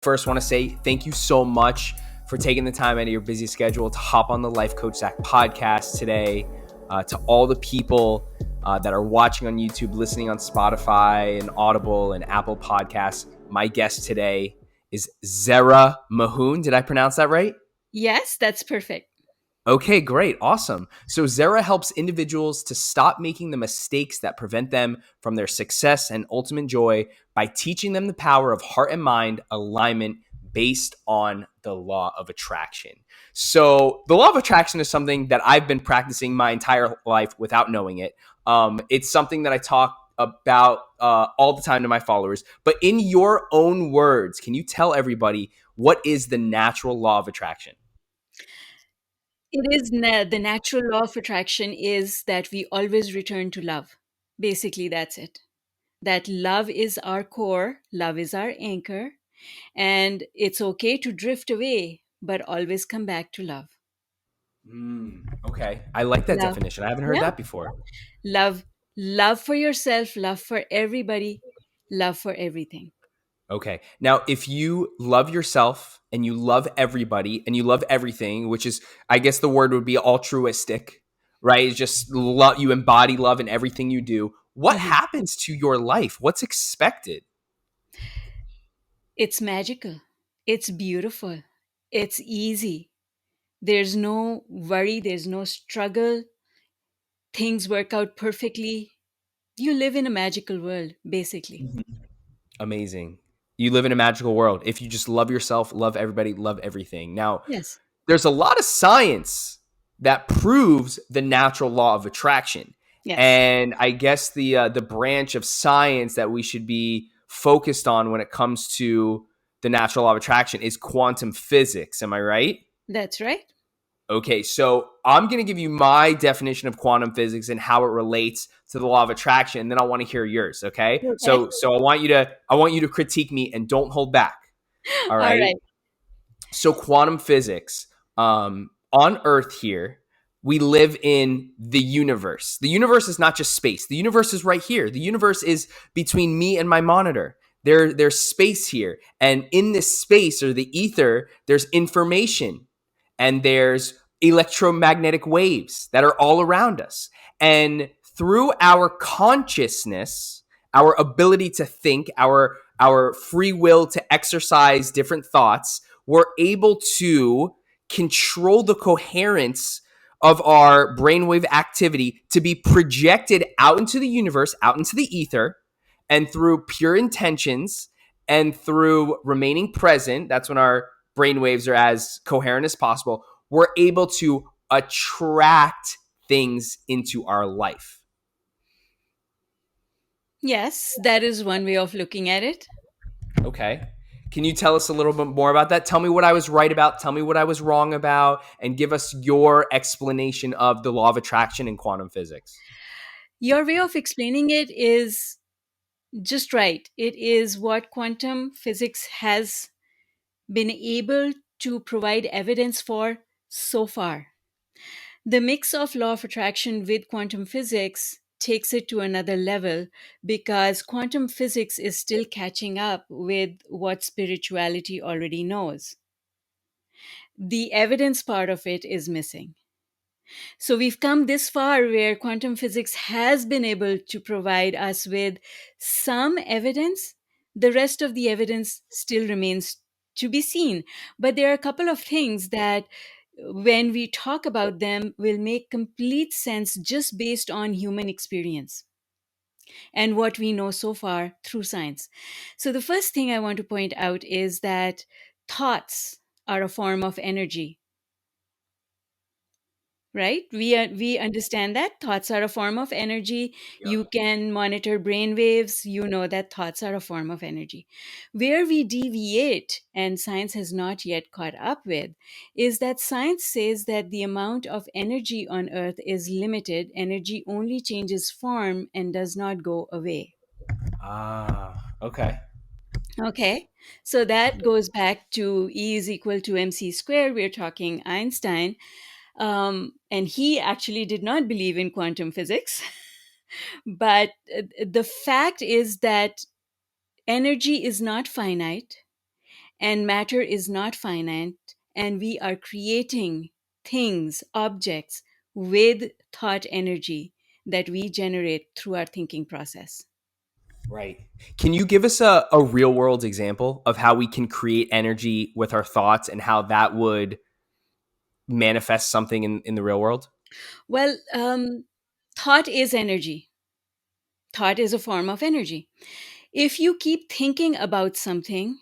First, want to say thank you so much for taking the time out of your busy schedule to hop on the Life Coach Zach podcast today. To all the people that are watching on YouTube, listening on Spotify and Audible and Apple Podcasts, my guest today is Zehra Mahoon. Did I pronounce that right? Yes, that's perfect. Okay, great. Awesome. So Zehra helps individuals to stop making the mistakes that prevent them from their success and ultimate joy by teaching them the power of heart and mind alignment based on the law of attraction. So the law of attraction is something that I've been practicing my entire life without knowing it. It's something that I talk about all the time to my followers. But in your own words, can you tell everybody what is the natural law of attraction? It is the natural law of attraction is that we always return to love. Basically, that's it. That love is our core, love is our anchor, and it's okay to drift away, but always come back to love. Okay. I like that Love. definition. I haven't heard Yeah. that before. Love. Love for yourself, love for everybody, love for everything. Okay. Now, if you love yourself and you love everybody and you love everything, which is, I guess the word would be altruistic, right? It's just love, you embody love in everything you do. What Mhm. happens to your life? What's expected? It's magical. It's beautiful. It's easy. There's no worry, there's no struggle. Things work out perfectly. You live in a magical world, basically. Mhm. Amazing. You live in a magical world. If you just love yourself, love everybody, love everything. Now, Yes. there's a lot of science that proves the natural law of attraction. Yes. And I guess the branch of science that we should be focused on when it comes to the natural law of attraction is quantum physics. Am I right? That's right. Okay, so I'm going to give you my definition of quantum physics and how it relates to the law of attraction, and then I want to hear yours, okay? Okay. So I want you to critique me and don't hold back. All All right? right. So quantum physics, on Earth here, we live in the universe. The universe is not just space. The universe is right here. The universe is between me and my monitor. There's space here. And in this space or the ether, there's information and there's electromagnetic waves that are all around us. And through our consciousness, our ability to think, our free will to exercise different thoughts, we're able to control the coherence of our brainwave activity to be projected out into the universe, out into the ether, and through pure intentions and through remaining present, that's when our brainwaves are as coherent as possible, we're able to attract things into our life. Yes, that is one way of looking at it. Okay. Can you tell us a little bit more about that? Tell me what I was right about, tell me what I was wrong about, and give us your explanation of the law of attraction in quantum physics. Your way of explaining it is just right. It is what quantum physics has been able to provide evidence for so far. The mix of law of attraction with quantum physics takes it to another level because quantum physics is still catching up with what spirituality already knows. The evidence part of it is missing. So we've come this far where quantum physics has been able to provide us with some evidence. The rest of the evidence still remains to be seen. But there are a couple of things that, when we talk about them, will make complete sense just based on human experience and what we know so far through science. So the first thing I want to point out is that thoughts are a form of energy, right? We understand that thoughts are a form of energy. You can monitor brain waves, you know that thoughts are a form of energy. Where we deviate, and science has not yet caught up with, is that science says that the amount of energy on earth is limited. Energy only changes form and does not go away. Okay. Okay, so that goes back to E is equal to mc squared. We're talking Einstein. And he actually did not believe in quantum physics. But the fact is that energy is not finite and matter is not finite, and we are creating things, objects with thought energy that we generate through our thinking process. Right. Can you give us a real world example of how we can create energy with our thoughts and how that would manifest something in the real world? Well, thought is energy. Thought is a form of energy. If you keep thinking about something,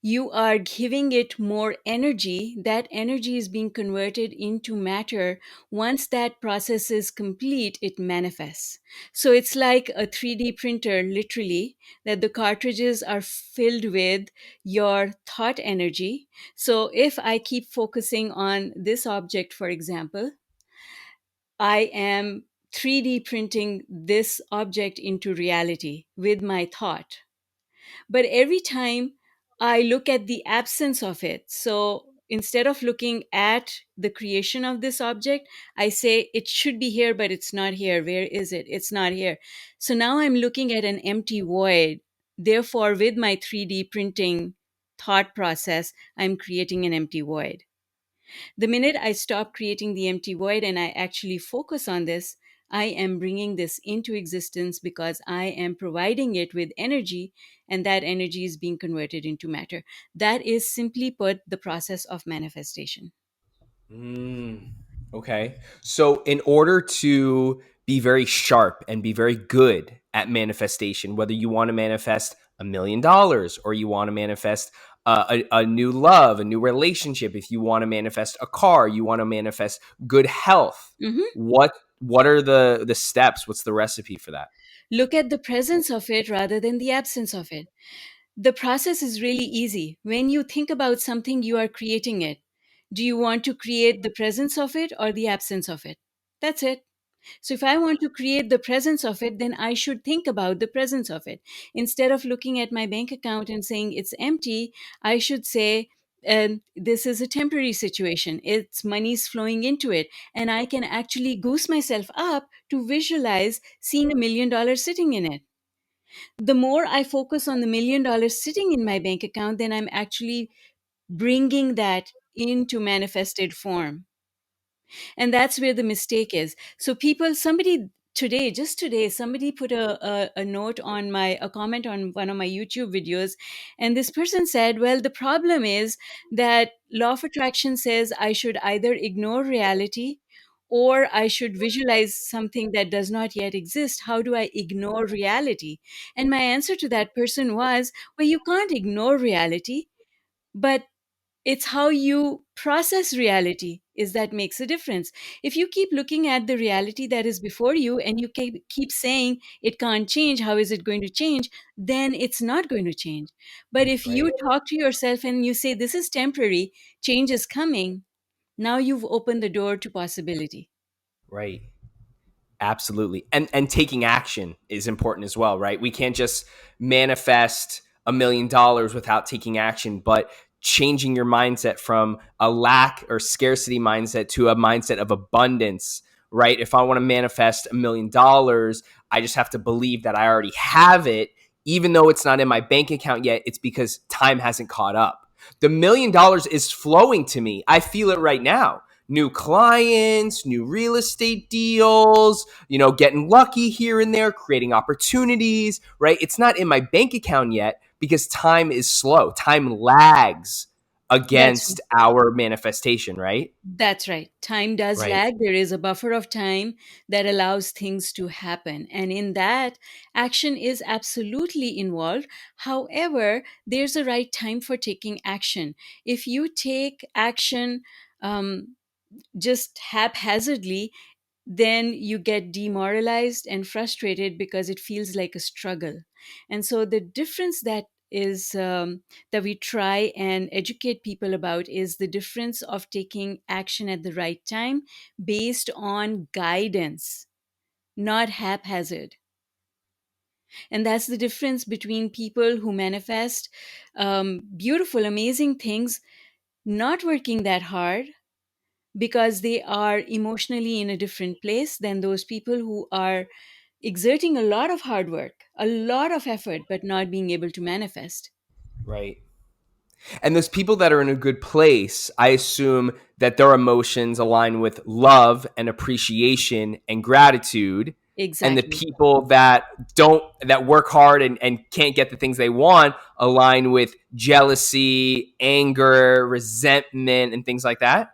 you are giving it more energy. That energy is being converted into matter. Once that process is complete, it manifests. So it's like a 3D printer, literally, that the cartridges are filled with your thought energy. So if I keep focusing on this object, for example, I am 3D printing this object into reality with my thought. But every time I look at the absence of it, so instead of looking at the creation of this object, I say it should be here, but it's not here. Where is it? It's not here. So now I'm looking at an empty void. Therefore, with my 3D printing thought process, I'm creating an empty void. The minute I stop creating the empty void and I actually focus on this, I am bringing this into existence because I am providing it with energy, and that energy is being converted into matter. That is, simply put, the process of manifestation. Mm, okay. So, in order to be very sharp and be very good at manifestation, whether you want to manifest $1 million or you want to manifest a new love, a new relationship, if you want to manifest a car, you want to manifest good health, Mhm. what are the steps? What's the recipe for that? Look at the presence of it rather than the absence of it. The process is really easy. When you think about something, you are creating it. Do you want to create the presence of it or the absence of it? That's it. So if I want to create the presence of it, then I should think about the presence of it. Instead of looking at my bank account and saying it's empty, I should say, this is a temporary situation. It's money's flowing into it. And I can actually goose myself up to visualize seeing $1 million sitting in it. The more I focus on the $1 million sitting in my bank account, then I'm actually bringing that into manifested form. And that's where the mistake is. So people, somebody today, just today, somebody put a note on a comment on one of my YouTube videos, and this person said, well, the problem is that law of attraction says I should either ignore reality or I should visualize something that does not yet exist. How do I ignore reality? And my answer to that person was, well, you can't ignore reality, but it's how you process reality is that makes a difference. If you keep looking at the reality that is before you and you keep saying it can't change, how is it going to change, then it's not going to change. But if Right. you talk to yourself and you say this is temporary, change is coming, now you've opened the door to possibility. Right. Absolutely. And taking action is important as well, right? We can't just manifest $1 million without taking action, but changing your mindset from a lack or scarcity mindset to a mindset of abundance, right? If I want to manifest $1 million, I just have to believe that I already have it, even though it's not in my bank account yet. It's because time hasn't caught up. The $1 million is flowing to me. I feel it right now. New clients, new real estate deals, getting lucky here and there, creating opportunities, right? It's not in my bank account yet because time is slow. Time lags That's against our manifestation, right? That's right. Time does Right, lag. There is a buffer of time that allows things to happen. And in that, action is absolutely involved. However, there's a right time for taking action. If you take action um, just haphazardly, then you get demoralized and frustrated because it feels like a struggle. And so the difference that we try and educate people about is the difference of taking action at the right time based on guidance, not haphazard. And that's the difference between people who manifest beautiful, amazing things, not working that hard because they are emotionally in a different place than those people who are exerting a lot of hard work, a lot of effort, but not being able to manifest. right. And those people that are in a good place, I assume that their emotions align with love and appreciation and gratitude. And the Exactly. people that don't, that work hard and can't get the things they want, align with jealousy, anger, resentment, and things like that.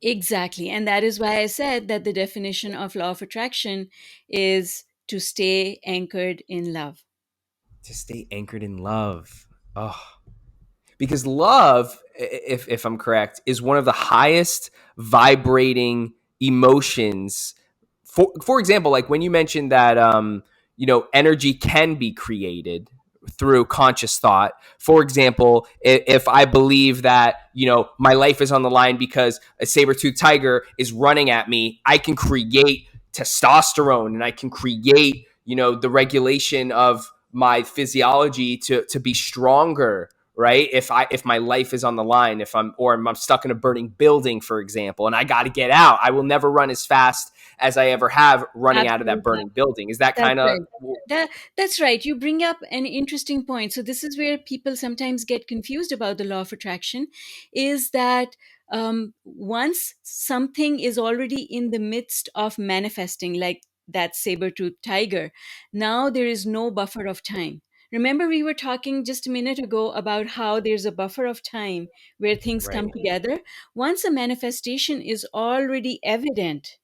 Exactly. And that is why I said that the definition of law of attraction is to stay anchored in love. To stay anchored in love. Oh, because love, if I'm correct, is one of the highest vibrating emotions. For example, like when you mentioned that energy can be created through conscious thought. For example, if I believe that my life is on the line because a saber-toothed tiger is running at me, I can create testosterone and I can create the regulation of my physiology to be stronger, right? If my life is on the line, if I'm stuck in a burning building, for example, and I got to get out, I will never run as fast as I ever have running out of that Absolutely. burning building. Is that That's kind of right. That's right. You bring up an interesting point. So this is where people sometimes get confused about the law of attraction, is that once something is already in the midst of manifesting, like that saber-toothed tiger, now there is no buffer of time. Remember, we were talking just a minute ago about how there's a buffer of time where things right? come together. Once a manifestation is already evident,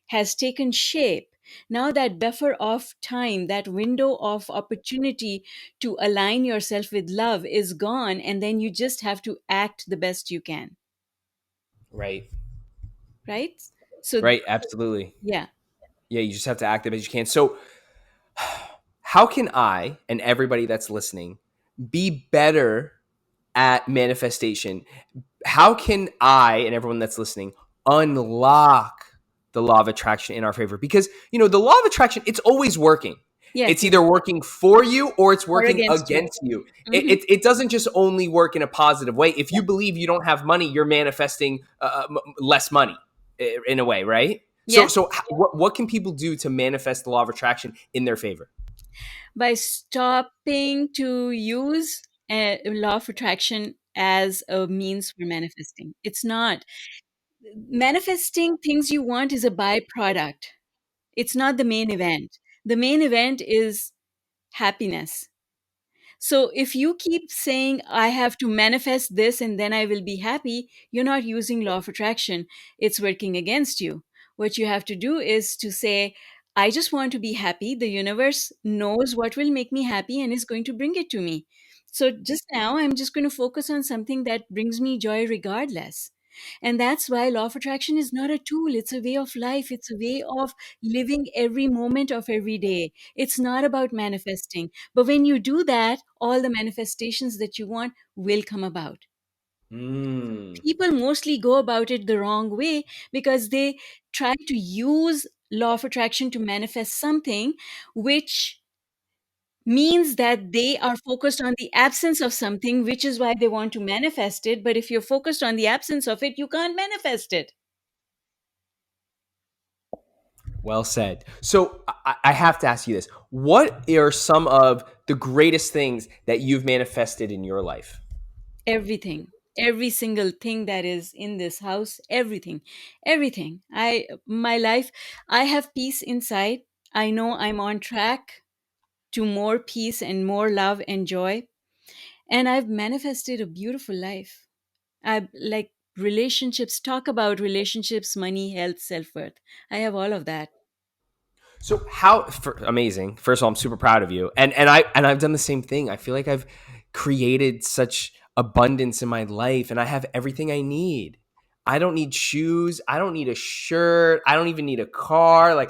has taken shape. Now, that buffer of time, that window of opportunity to align yourself with love is gone, and then you just have to act the best you can, Right. right? So, Right. Absolutely. yeah, Yeah. You just have to act the best you can. So, how can I and everybody that's listening be better at manifestation? How can I and everyone that's listening unlock the law of attraction in our favor? Because, the law of attraction, it's always working. yes, It's yes, either working for you or it's or working against you. against you. It, Hmm. it, it doesn't just only work in a positive way. If Yeah, you believe you don't have money, you're manifesting less money in a way, right? So, yeah. so what can people do to manifest the law of attraction in their favor? By stopping to use law of attraction as a means for manifesting, it's not. Manifesting things you want is a byproduct. It's not the main event. The main event is happiness. So if you keep saying, I have to manifest this and then I will be happy, you're not using law of attraction. It's working against you. What you have to do is to say, I just want to be happy. The universe knows what will make me happy and is going to bring it to me. So just now, I'm just going to focus on something that brings me joy regardless. And that's why law of attraction is not a tool, it's a way of life, it's a way of living every moment of every day. It's not about manifesting. But when you do that, all the manifestations that you want will come about. Mm. People mostly go about it the wrong way because they try to use law of attraction to manifest something which means that they are focused on the absence of something, which is why they want to manifest it. But if you're focused on the absence of it, you can't manifest it. Well said. So I have to ask you this. What are some of the greatest things that you've manifested in your life? Everything, every single thing that is in this house, everything. My life, I have peace inside. I know I'm on track to more peace and more love and joy. And I've manifested a beautiful life. I like relationships, talk about relationships, money, health, self worth. I have all of that. So amazing. First of all, I'm super proud of you. And I've done the same thing. I feel like I've created such abundance in my life and I have everything I need. I don't need shoes, I don't need a shirt, I don't even need a car.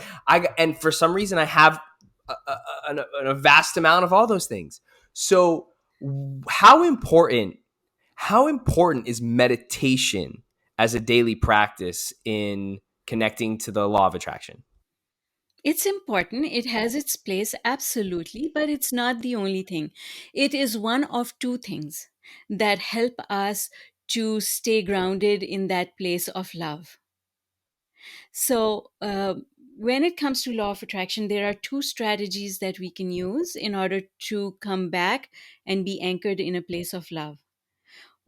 And for some reason I have a vast amount of all those things. So how important how important is meditation as a daily practice in connecting to the law of attraction? It's important. It has its place, absolutely, but it's not the only thing. It is one of two things that help us to stay grounded in that place of love. So, when it comes to law of attraction, there are two strategies that we can use in order to come back and be anchored in a place of love.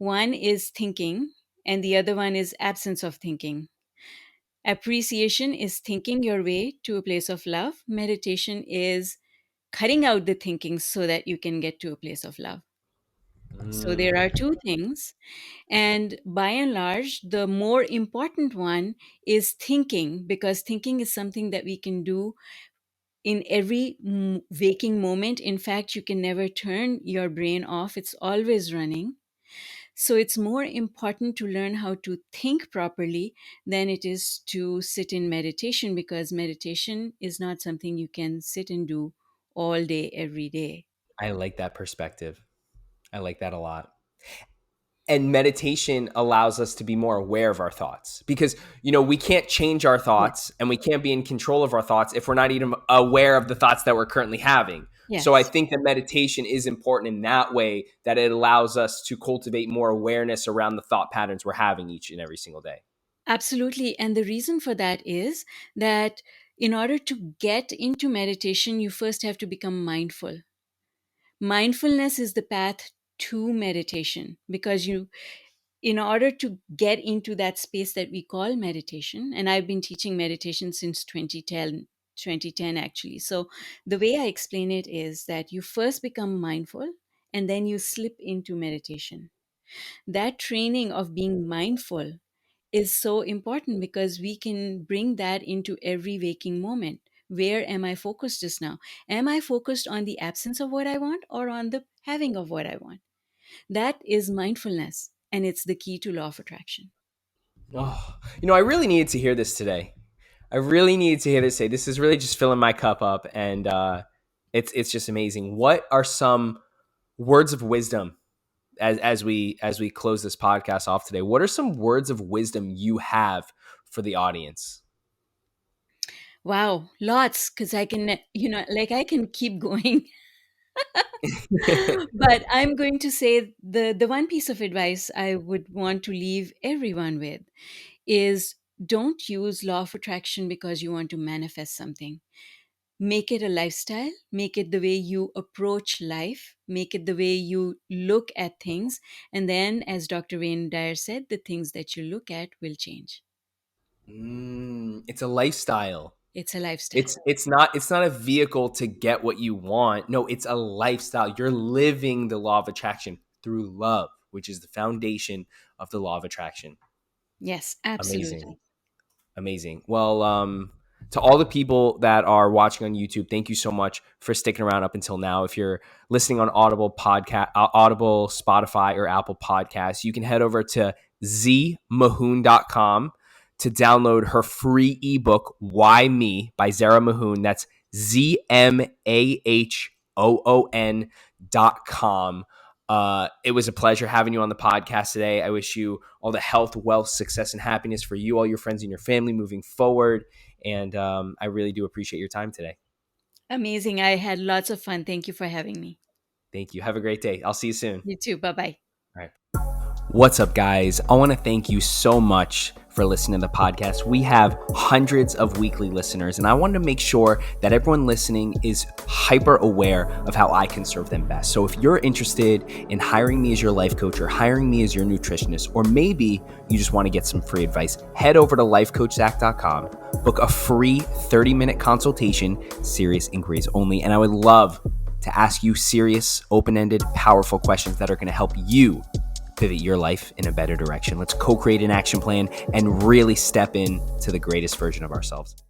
One is thinking, and the other one is absence of thinking. Appreciation is thinking your way to a place of love. Meditation is cutting out the thinking so that you can get to a place of love. So there are Mm. two things. And by and large, the more important one is thinking, because thinking is something that we can do in every waking moment. In fact, you can never turn your brain off, it's always running. So it's more important to learn how to think properly than it is to sit in meditation, because meditation is not something you can sit and do all day, every day. I like that perspective. I like that a lot. And meditation allows us to be more aware of our thoughts because, we can't change our Yes. thoughts and we can't be in control of our thoughts if we're not even aware of the thoughts that we're currently having. So I Yes. think that meditation is important in that way, that it allows us to cultivate more awareness around the thought patterns we're having each and every single day. Absolutely. And the reason for that is that in order to get into meditation, you first have to become mindful. Mindfulness is the path to meditation, because in order to get into that space that we call meditation, and I've been teaching meditation since 2010 actually. So the way I explain it is that you first become mindful and then you slip into meditation. That training of being mindful is so important because we can bring that into every waking moment. Where am I focused just now? Am I focused on the absence of what I want or on the having of what I want? That is mindfulness, and it's the key to law of attraction. Oh, I really needed to hear this today. I really needed to hear this today. This is really just filling my cup up, and it's just amazing. What are some words of wisdom as we close this podcast off today? What are some words of wisdom you have for the audience? Wow, lots, because I can, like I can keep going. But I'm going to say the one piece of advice I would want to leave everyone with is don't use law of attraction because you want to manifest something. Make it a lifestyle, make it the way you approach life, make it the way you look at things. And then, as Dr. Wayne Dyer said, the things that you look at will change. It's a lifestyle. It's a lifestyle. It's not a vehicle to get what you want. No, it's a lifestyle. You're living the law of attraction through love, which is the foundation of the law of attraction. Yes, Amazing. absolutely. Amazing. Well, to all the people that are watching on YouTube, thank you so much for sticking around up until now. If you're listening on Audible, Spotify, or Apple Podcasts, you can head over to zmahoon.com to download her free ebook, Why Me by Zehra Mahoon. That's ZMAHOON.com. It was a pleasure having you on the podcast today. I wish you all the health, wealth, success, and happiness for you, all your friends, and your family moving forward. And I really do appreciate your time today. Amazing. I had lots of fun. Thank you for having me. Thank you. Have a great day. I'll see you soon. You too. Bye bye. All right. What's up, guys? I want to thank you so much for listening to the podcast. We have hundreds of weekly listeners, and I wanted to make sure that everyone listening is hyper aware of how I can serve them best. So if you're interested in hiring me as your life coach or hiring me as your nutritionist, or maybe you just want to get some free advice, head over to lifecoachzach.com, book a free 30-minute consultation, serious inquiries only, and I would love to ask you serious, open-ended, powerful questions that are going to help you pivot your life in a better direction. Let's co-create an action plan and really step in to the greatest version of ourselves.